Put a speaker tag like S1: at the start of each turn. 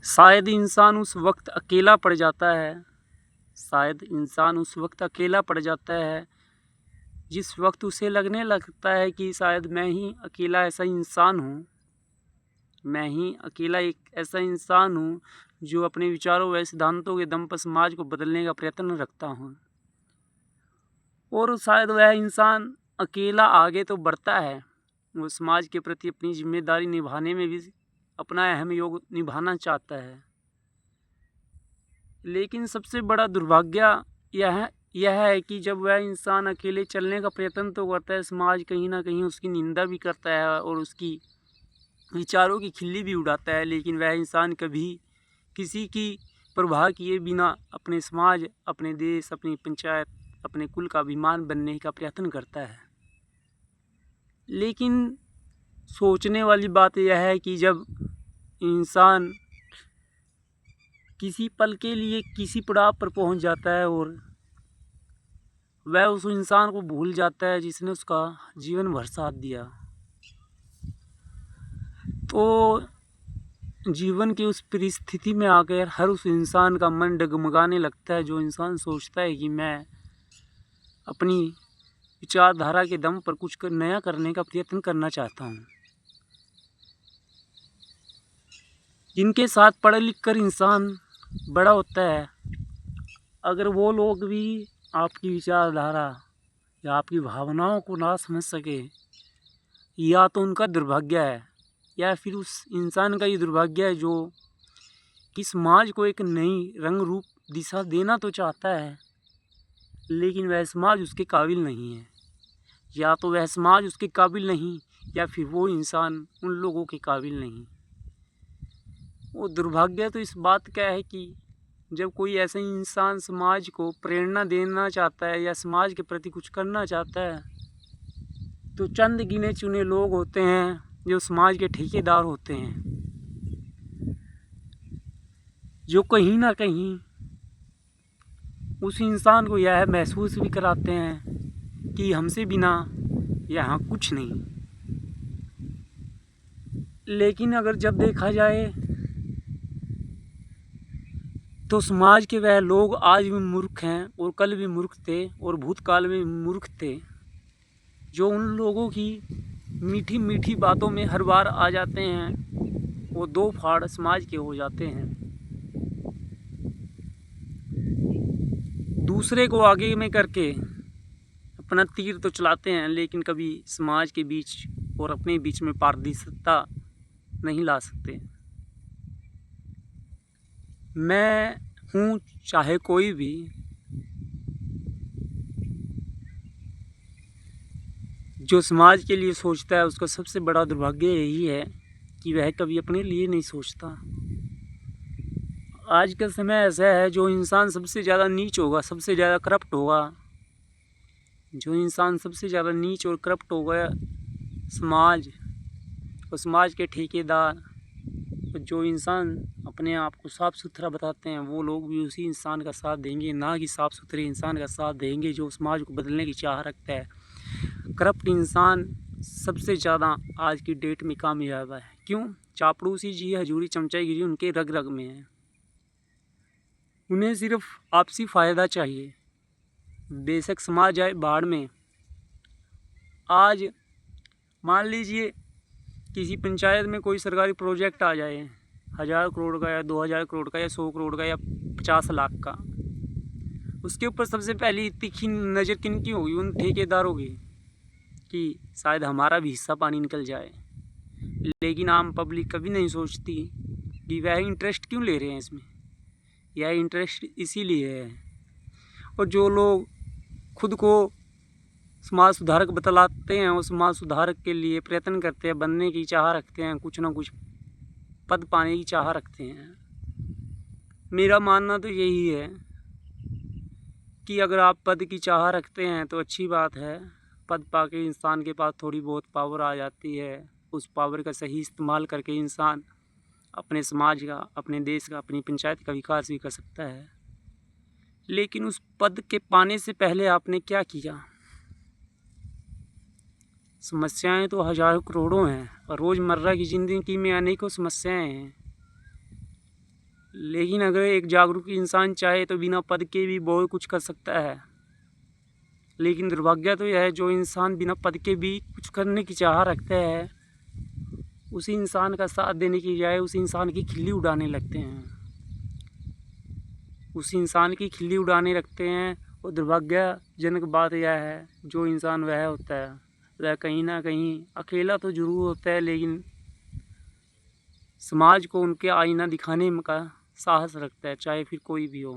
S1: शायद इंसान उस वक़्त अकेला पड़ जाता है शायद इंसान उस वक़्त अकेला पड़ जाता है, जिस वक़्त उसे लगने लगता है कि शायद मैं ही अकेला ऐसा इंसान हूँ। मैं ही अकेला एक ऐसा इंसान हूँ, जो अपने विचारों व सिद्धांतों के दम पर समाज को बदलने का प्रयत्न रखता हूँ। और शायद वह इंसान अकेला आगे तो बढ़ता है, वो समाज के प्रति अपनी ज़िम्मेदारी निभाने में भी अपना अहम योग निभाना चाहता है। लेकिन सबसे बड़ा दुर्भाग्य यह है कि जब वह इंसान अकेले चलने का प्रयत्न तो करता है, समाज कहीं न कहीं उसकी निंदा भी करता है और उसकी विचारों की खिल्ली भी उड़ाता है। लेकिन वह इंसान कभी किसी की परवाह किए बिना अपने समाज, अपने देश, अपनी पंचायत, अपने कुल का अभिमान बनने का प्रयत्न करता है। लेकिन सोचने वाली बात यह है कि जब इंसान किसी पल के लिए किसी पड़ाव पर पहुंच जाता है और वह उस इंसान को भूल जाता है जिसने उसका जीवन भर साथ दिया, तो जीवन की उस परिस्थिति में आकर हर उस इंसान का मन डगमगाने लगता है। जो इंसान सोचता है कि मैं अपनी विचारधारा के दम पर कुछ नया करने का प्रयत्न करना चाहता हूँ। जिनके साथ पढ़ लिख कर इंसान बड़ा होता है, अगर वो लोग भी आपकी विचारधारा या आपकी भावनाओं को ना समझ सके, या तो उनका दुर्भाग्य है या फिर उस इंसान का ये दुर्भाग्य है जो कि समाज को एक नई रंग रूप दिशा देना तो चाहता है, लेकिन वह समाज उसके काबिल नहीं है। या तो वह समाज उसके काबिल नहीं, या फिर वो इंसान उन लोगों के काबिल नहीं। वो दुर्भाग्य तो इस बात का है कि जब कोई ऐसा इंसान समाज को प्रेरणा देना चाहता है या समाज के प्रति कुछ करना चाहता है, तो चंद गिने चुने लोग होते हैं जो समाज के ठेकेदार होते हैं, जो कहीं ना कहीं उस इंसान को यह महसूस भी कराते हैं कि हमसे बिना यहाँ कुछ नहीं। लेकिन अगर जब देखा जाए तो समाज के वह लोग आज भी मूर्ख हैं और कल भी मूर्ख थे और भूतकाल में मूर्ख थे, जो उन लोगों की मीठी मीठी बातों में हर बार आ जाते हैं। वो दो फाड़ समाज के हो जाते हैं, दूसरे को आगे में करके अपना तीर तो चलाते हैं, लेकिन कभी समाज के बीच और अपने बीच में पारदर्शिता नहीं ला सकते। मैं हूँ चाहे कोई भी, जो समाज के लिए सोचता है, उसका सबसे बड़ा दुर्भाग्य यही है कि वह कभी अपने लिए नहीं सोचता। आज का समय ऐसा है, जो इंसान सबसे ज़्यादा नीच होगा, सबसे ज़्यादा करप्ट होगा, जो इंसान सबसे ज़्यादा नीच और करप्ट होगा, समाज और समाज के ठेकेदार, जो इंसान अपने आप को साफ़ सुथरा बताते हैं, वो लोग भी उसी इंसान का साथ देंगे, ना कि साफ़ सुथरे इंसान का साथ देंगे जो समाज को बदलने की चाह रखता है। करप्ट इंसान सबसे ज़्यादा आज की डेट में कामयाब है। क्यों? चापड़ूसी जी, हजूरी, चमचागिरी उनके रग रग में है। उन्हें सिर्फ आपसी फ़ायदा चाहिए। बेशक समाज आए बाढ़ में। आज मान लीजिए किसी पंचायत में कोई सरकारी प्रोजेक्ट आ जाए, 1000 करोड़ का या 2000 करोड़ का या 100 करोड़ का या 50 लाख का, उसके ऊपर सबसे पहली तीखी नज़र किनकी होगी? उन ठेकेदारों की, कि शायद हमारा भी हिस्सा पानी निकल जाए। लेकिन आम पब्लिक कभी नहीं सोचती कि वह इंटरेस्ट क्यों ले रहे हैं इसमें। यह इंटरेस्ट इसीलिए है। और जो लोग खुद को समाज सुधारक बतलाते हैं, वो समाज सुधारक के लिए प्रयत्न करते हैं, बनने की चाह रखते हैं, कुछ ना कुछ पद पाने की चाह रखते हैं। मेरा मानना तो यही है कि अगर आप पद की चाह रखते हैं तो अच्छी बात है। पद पाके इंसान के पास थोड़ी बहुत पावर आ जाती है। उस पावर का सही इस्तेमाल करके इंसान अपने समाज का, अपने देश का, अपनी पंचायत का विकास भी कर सकता है। लेकिन उस पद के पाने से पहले आपने क्या किया? समस्याएं तो हजारों करोड़ों हैं और रोज़मर्रा की ज़िंदगी में अनेकों समस्याएं हैं। लेकिन अगर एक जागरूक इंसान चाहे तो बिना पद के भी बहुत कुछ कर सकता है। लेकिन दुर्भाग्य तो यह है, जो इंसान बिना पद के भी कुछ करने की चाह रखते हैं, उसी इंसान का साथ देने की बजाय उसी इंसान की खिल्ली उड़ाने लगते हैं, उसी इंसान की खिल्ली उड़ाने लगते हैं। और दुर्भाग्यजनक बात यह है, जो इंसान वह होता है वह कहीं ना कहीं अकेला तो जरूर होता है, लेकिन समाज को उनके आईना दिखाने का साहस रखता है, चाहे फिर कोई भी हो।